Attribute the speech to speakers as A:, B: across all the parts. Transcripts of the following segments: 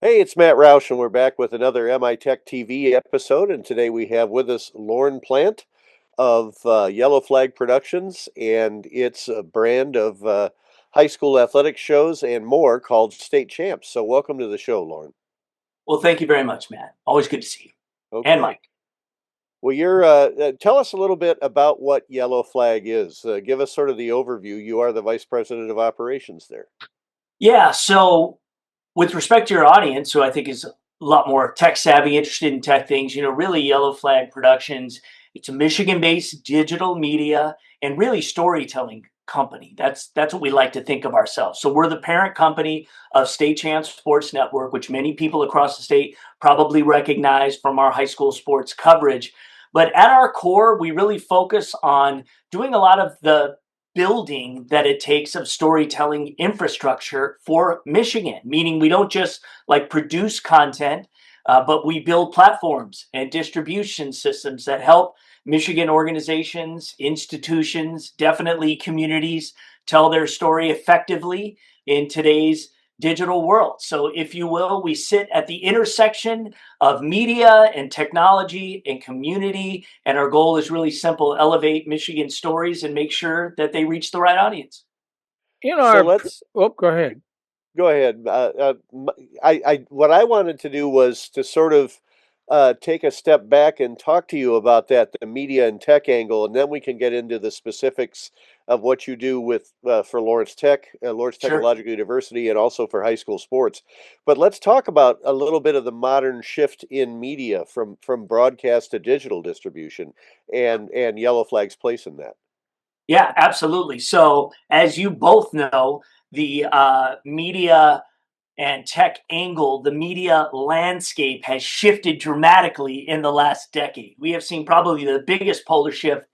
A: Hey, it's Matt Roush, and we're back with another MITech TV episode. And today we have with us Lorne Plant of Yelllow Flag Productions, and it's a brand of high school athletic shows and more called State Champs. So, welcome to the show, Lorne.
B: Well, thank you very much, Matt. Always good to see you. And
A: Okay.
B: Mike.
A: Well, tell us a little bit about what Yellow Flag is. Give us sort of the overview. You are the vice president of operations there.
B: Yeah, so with respect to your audience, who I think is a lot more tech savvy, interested in tech things, really Yellow Flag Productions, it's a Michigan-based digital media and really storytelling company. That's what we like to think of ourselves. So we're the parent company of State Champs Sports Network, which many people across the state probably recognize from our high school sports coverage. But at our core, we really focus on doing a lot of the building that it takes of storytelling infrastructure for Michigan, meaning we don't just like produce content, but we build platforms and distribution systems that help Michigan organizations, institutions, definitely communities tell their story effectively in today's digital world. So, if you will, we sit at the intersection of media and technology and community. And our goal is really simple: elevate Michigan stories and make sure that they reach the right audience.
C: You know,
A: So let's
C: go ahead.
A: Go ahead. What I wanted to do was to sort of take a step back and talk to you about that, the media and tech angle, and then we can get into the specifics of what you do with for Lawrence Tech, Lawrence
B: Sure.
A: Technological University, and also for high school sports. But let's talk about a little bit of the modern shift in media from broadcast to digital distribution, and Yellow Flag's place in that.
B: Yeah, absolutely. So, as you both know, the media and tech angle, the media landscape has shifted dramatically in the last decade. We have seen probably the biggest polar shift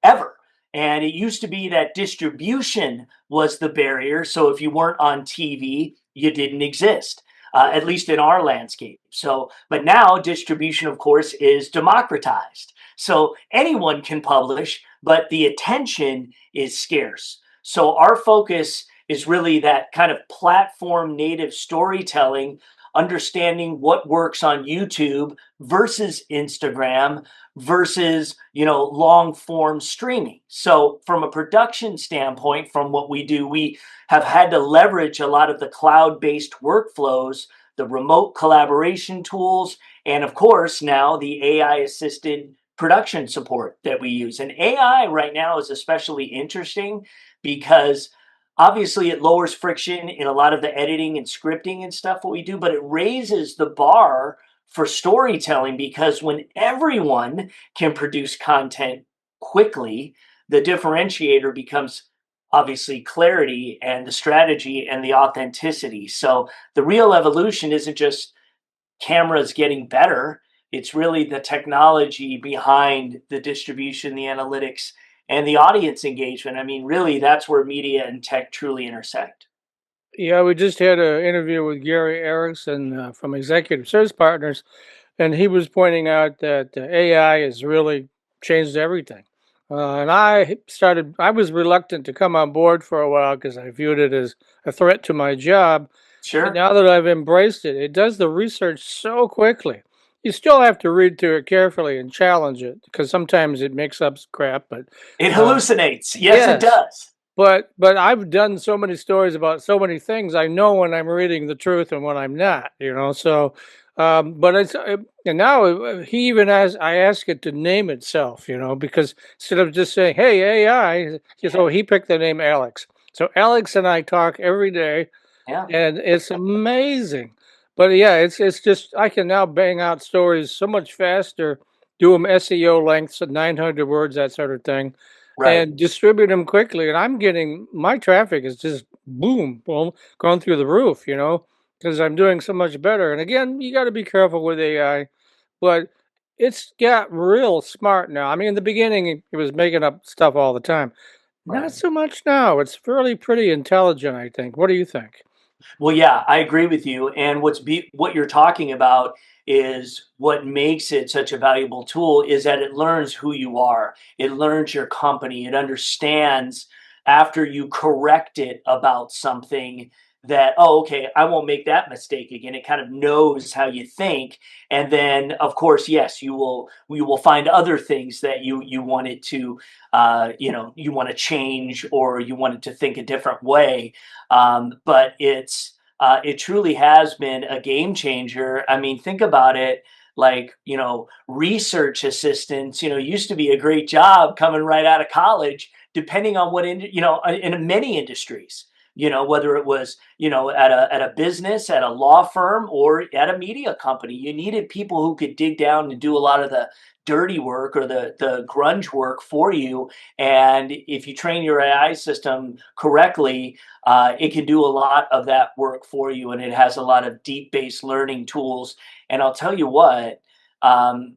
B: ever. And it used to be that distribution was the barrier. So if you weren't on TV, you didn't exist, at least in our landscape. So, but now distribution, of course, is democratized. So anyone can publish, but the attention is scarce. So our focus is really that kind of platform native storytelling, understanding what works on YouTube versus Instagram versus, long form streaming. So from a production standpoint, from what we do, we have had to leverage a lot of the cloud-based workflows, the remote collaboration tools, and of course now the AI assisted production support that we use. And AI right now is especially interesting because obviously it lowers friction in a lot of the editing and scripting and stuff what we do, but it raises the bar for storytelling because when everyone can produce content quickly, the differentiator becomes obviously clarity and the strategy and the authenticity. So the real evolution isn't just cameras getting better, it's really the technology behind the distribution, the analytics, and the audience engagement. I mean, really, that's where media and tech truly intersect.
C: Yeah, we just had an interview with Gary Erickson from Executive Search Partners, and he was pointing out that AI has really changed everything. And I was reluctant to come on board for a while because I viewed it as a threat to my job. But
B: Sure.
C: now that I've embraced it, it does the research so quickly. You still have to read through it carefully and challenge it because sometimes it makes up crap. But
B: It
C: uh,
B: hallucinates. Yes, it
C: yes,
B: does.
C: but I've done so many stories about so many things. I know when I'm reading the truth and when I'm not. So, but and now he even has I ask it to name itself. Because instead of just saying, "Hey AI," so he picked the name Alex. So Alex and I talk every day,
B: Yeah.
C: and it's amazing. But yeah, it's just I can now bang out stories so much faster, do them SEO lengths at 900 words, that sort of thing,
B: Right.
C: and distribute them quickly. And I'm getting my traffic is just boom, boom, going through the roof. Because I'm doing so much better. And again, you got to be careful with AI, but it's got real smart now. I mean, in the beginning, it was making up stuff all the time. Not
B: Right.
C: so much now. It's really pretty intelligent, I think. What do you think?
B: Well, yeah, I agree with you. And what you're talking about is what makes it such a valuable tool is that it learns who you are. It learns your company. It understands after you correct it about something that, oh, okay, I won't make that mistake again. It kind of knows how you think. And then, of course, yes, you will find other things that you wanted to, you want to change, or you wanted to think a different way. But it truly has been a game changer. I mean, think about it. Like, research assistants, used to be a great job coming right out of college, depending on what, in many industries, whether it was, at a business, at a law firm, or at a media company. You needed people who could dig down and do a lot of the dirty work, or the grunge work for you. And if you train your AI system correctly, it can do a lot of that work for you. And it has a lot of deep based learning tools. And I'll tell you what, um,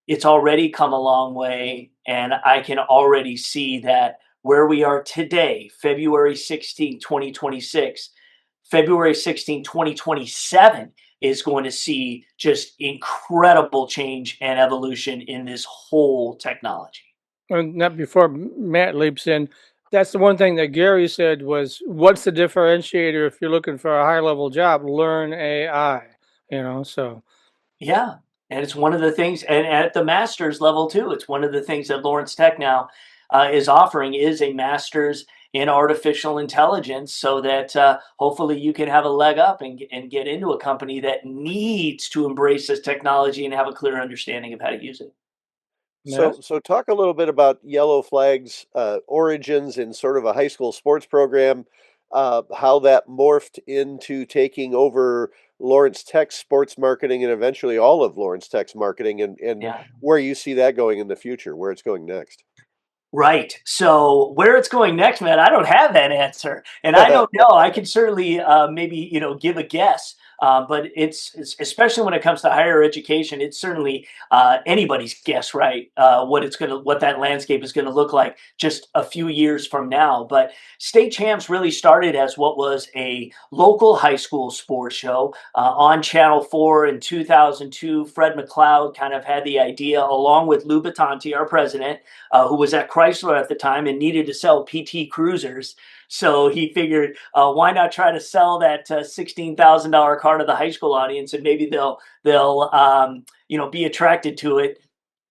B: it's already come a long way. And I can already see that where we are today, February 16, 2026, February 16, 2027 is going to see just incredible change and evolution in this whole technology.
C: And not before Matt leaps in. That's the one thing that Gary said was, what's the differentiator if you're looking for a high level job? Learn AI, so.
B: Yeah. And it's one of the things, and at the master's level too, it's one of the things that Lawrence Tech now is offering, is a master's in artificial intelligence, so that hopefully you can have a leg up and get into a company that needs to embrace this technology and have a clear understanding of how to use it.
C: Matt?
A: So talk a little bit about Yellow Flag's origins in sort of a high school sports program, how that morphed into taking over Lawrence Tech's sports marketing and eventually all of Lawrence Tech's marketing, and
B: Yeah.
A: where you see that going in the future, where it's going next.
B: Right. So where it's going next, man, I don't have that answer, and I don't know. I can certainly maybe give a guess, but it's especially when it comes to higher education, it's certainly anybody's guess, right? What that landscape is gonna look like just a few years from now. But State Champs really started as what was a local high school sports show on Channel 4 in 2002. Fred McLeod kind of had the idea, along with Lou Batanti, our president, who was at Chrysler at the time and needed to sell PT Cruisers. So he figured, why not try to sell that $16,000 car to the high school audience, and maybe they'll be attracted to it.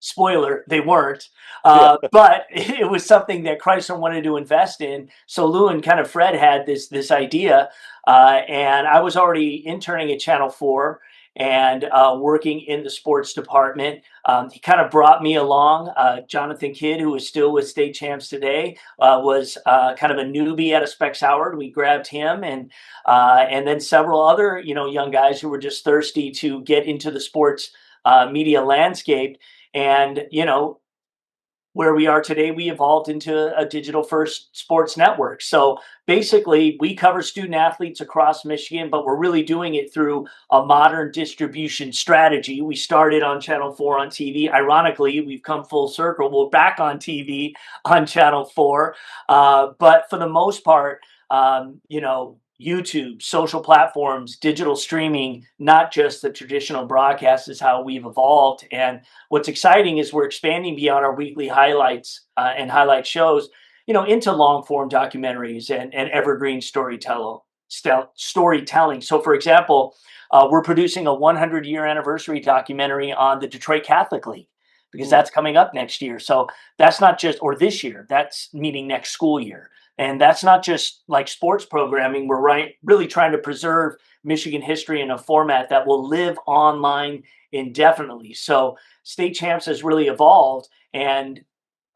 B: Spoiler, they weren't.
A: Yeah.
B: But it was something that Chrysler wanted to invest in. So Lou and kind of Fred had this idea, and I was already interning at Channel 4 and working in the sports department. He kind of brought me along. Jonathan Kidd, who is still with State Champs today, was kind of a newbie at a Specs Howard. We grabbed him, and then several other young guys who were just thirsty to get into the sports media landscape. And where we are today, we evolved into a digital first sports network. So basically, we cover student athletes across Michigan, but we're really doing it through a modern distribution strategy. We started on Channel 4 on TV. Ironically, we've come full circle. We're back on TV on Channel 4. But for the most part, YouTube, social platforms, digital streaming, not just the traditional broadcast, is how we've evolved. And what's exciting is we're expanding beyond our weekly highlights and highlight shows, into long form documentaries and evergreen storytelling. So, for example, we're producing a 100-year anniversary documentary on the Detroit Catholic League, because that's coming up next year. So that's not just, or this year, that's meaning next school year. And that's not just like sports programming. We're really trying to preserve Michigan history in a format that will live online indefinitely. So State Champs has really evolved. And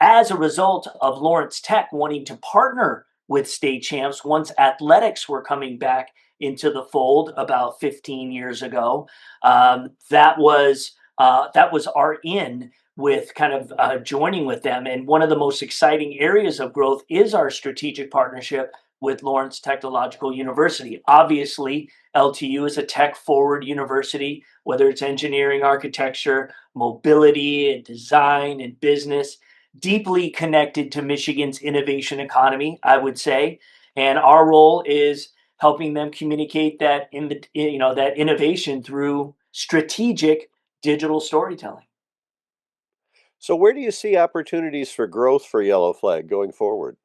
B: as a result of Lawrence Tech wanting to partner with State Champs, once athletics were coming back into the fold about 15 years ago, that was our in with kind of joining with them. And one of the most exciting areas of growth is our strategic partnership with Lawrence Technological University. Obviously, LTU is a tech forward university, whether it's engineering, architecture, mobility, and design, and business, deeply connected to Michigan's innovation economy, I would say. And our role is helping them communicate that that innovation through strategic digital storytelling.
A: So where do you see opportunities for growth for Yellow Flag going forward?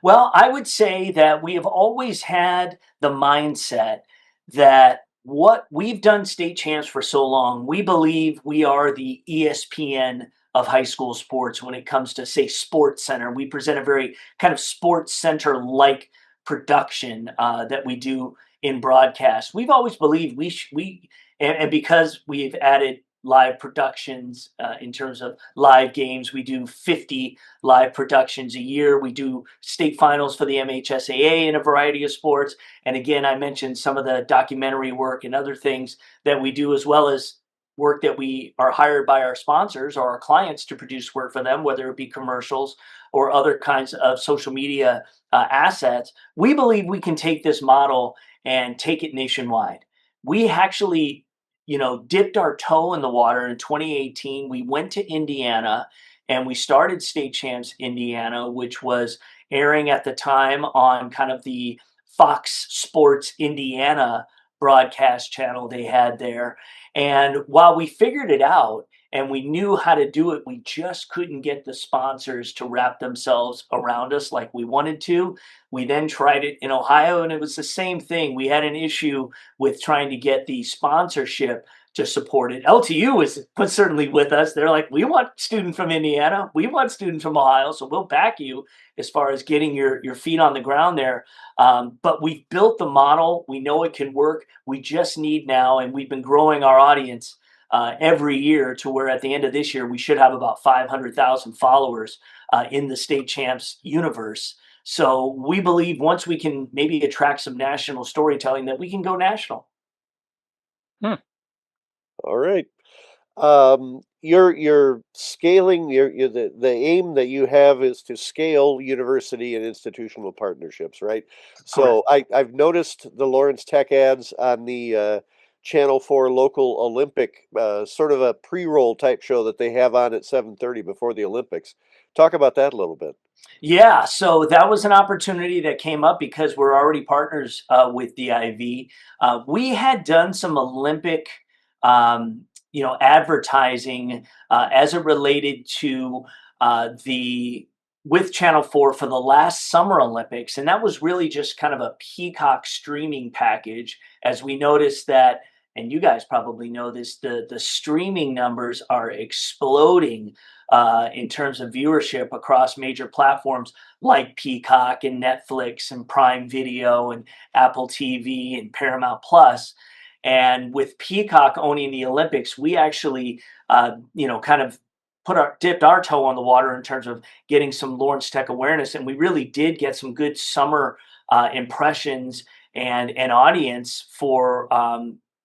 B: Well, I would say that we have always had the mindset that what we've done state champs for so long, we believe we are the ESPN of high school sports when it comes to, say, Sports Center. We present a very kind of Sports Center like production that we do in broadcast. We've always believed and because we've added live productions in terms of live games, we do 50 live productions a year. We do state finals for the MHSAA in a variety of sports. And again, I mentioned some of the documentary work and other things that we do, as well as work that we are hired by our sponsors or our clients to produce work for them, whether it be commercials or other kinds of social media assets. We believe we can take this model and take it nationwide. We actually, dipped our toe in the water in 2018. We went to Indiana and we started State Champs Indiana, which was airing at the time on kind of the Fox Sports Indiana broadcast channel they had there. And while we figured it out and we knew how to do it, we just couldn't get the sponsors to wrap themselves around us like we wanted to. We then tried it in Ohio, and it was the same thing. We had an issue with trying to get the sponsorship to support it. LTU was certainly with us. They're like, we want student from Indiana, we want students from Ohio, so we'll back you as far as getting your feet on the ground there. But we've built the model. We know it can work. We just need now, and we've been growing our audience every year to where at the end of this year we should have about 500,000 followers in the state champs universe. So we believe once we can maybe attract some national storytelling that we can go national.
C: Hmm.
A: All right. You're scaling the aim that you have is to scale university and institutional partnerships, right?
B: Correct.
A: So I've noticed the Lawrence Tech ads on the Channel 4 local Olympic sort of a pre-roll type show that they have on at 7:30 before the Olympics. Talk about that a little bit.
B: Yeah, so that was an opportunity that came up because we're already partners with DIV. We had done some Olympic, advertising as it related to the with Channel 4 for the last Summer Olympics, and that was really just kind of a Peacock streaming package. As we noticed that, and you guys probably know this, the streaming numbers are exploding in terms of viewership across major platforms like Peacock and Netflix and Prime Video and Apple TV and Paramount Plus. And with Peacock owning the Olympics, we actually, kind of dipped our toe on the water in terms of getting some Lawrence Tech awareness, and we really did get some good summer impressions and an audience for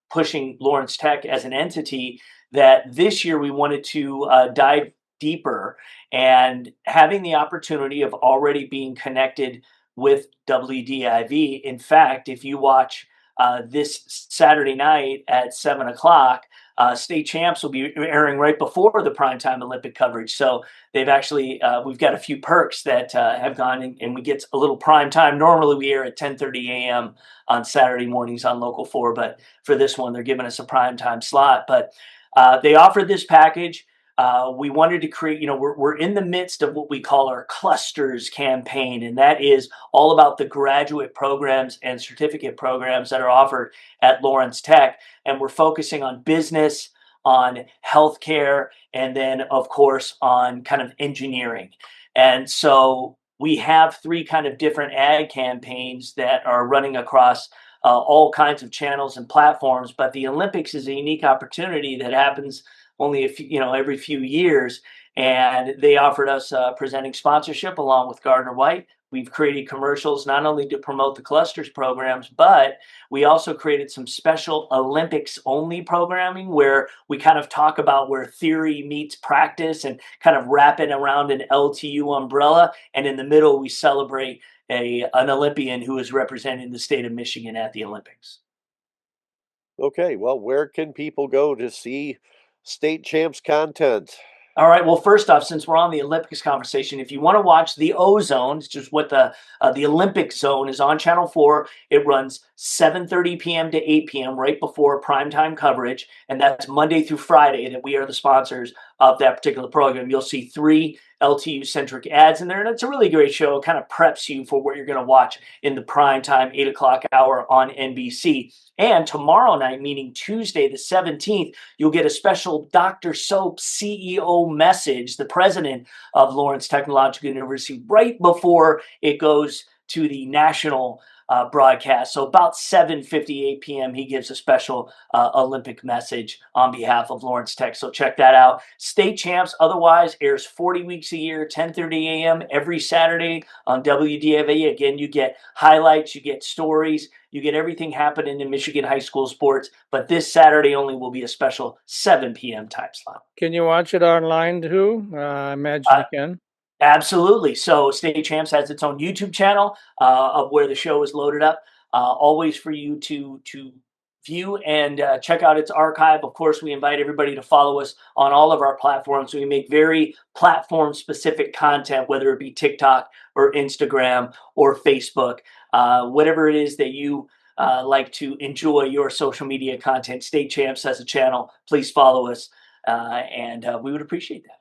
B: pushing Lawrence Tech as an entity. That this year we wanted to dive deeper, and having the opportunity of already being connected with WDIV. In fact, if you watch this Saturday night at 7 o'clock, state champs will be airing right before the primetime Olympic coverage. So they've actually we've got a few perks that have gone and we get a little prime time. Normally we air at 10:30 a.m. on Saturday mornings on Local 4, but for this one they're giving us a prime time slot. But they offered this package. We wanted to create, we're in the midst of what we call our clusters campaign, and that is all about the graduate programs and certificate programs that are offered at Lawrence Tech. And we're focusing on business, on healthcare, and then, of course, on kind of engineering. And so we have three kind of different ad campaigns that are running across all kinds of channels and platforms. But the Olympics is a unique opportunity that happens only every few years, and they offered us presenting sponsorship along with Gardner White. We've created commercials not only to promote the clusters programs, but we also created some special Olympics only programming where we kind of talk about where theory meets practice and kind of wrap it around an LTU umbrella. And in the middle, we celebrate an Olympian who is representing the state of Michigan at the Olympics.
A: Okay, well, where can people go to see state champs content?
B: All right. Well, first off, since we're on the Olympics conversation, if you want to watch the O Zone, it's just what the Olympic Zone is on Channel 4. It runs 7:30 p.m. to 8 p.m. right before primetime coverage, and that's Monday through Friday. That we are the sponsors of that particular program. You'll see three LTU-centric ads in there, and it's a really great show. It kind of preps you for what you're going to watch in the prime time 8 o'clock hour on NBC. And tomorrow night, meaning Tuesday the 17th, you'll get a special Dr. Soap CEO message, the president of Lawrence Technological University, right before it goes to the national broadcast. So about 7:58 p.m., he gives a special Olympic message on behalf of Lawrence Tech. So check that out. State Champs otherwise airs 40 weeks a year, 10:30 a.m. every Saturday on WDIV. Again, you get highlights, you get stories, you get everything happening in Michigan high school sports. But this Saturday only will be a special 7 p.m. time slot.
C: Can you watch it online too? I imagine you can.
B: Absolutely. So State Champs has its own YouTube channel of where the show is loaded up, always for you to view and check out its archive. Of course, we invite everybody to follow us on all of our platforms. We make very platform-specific content, whether it be TikTok or Instagram or Facebook, whatever it is that you like to enjoy your social media content. State Champs has a channel. Please follow us, and we would appreciate that.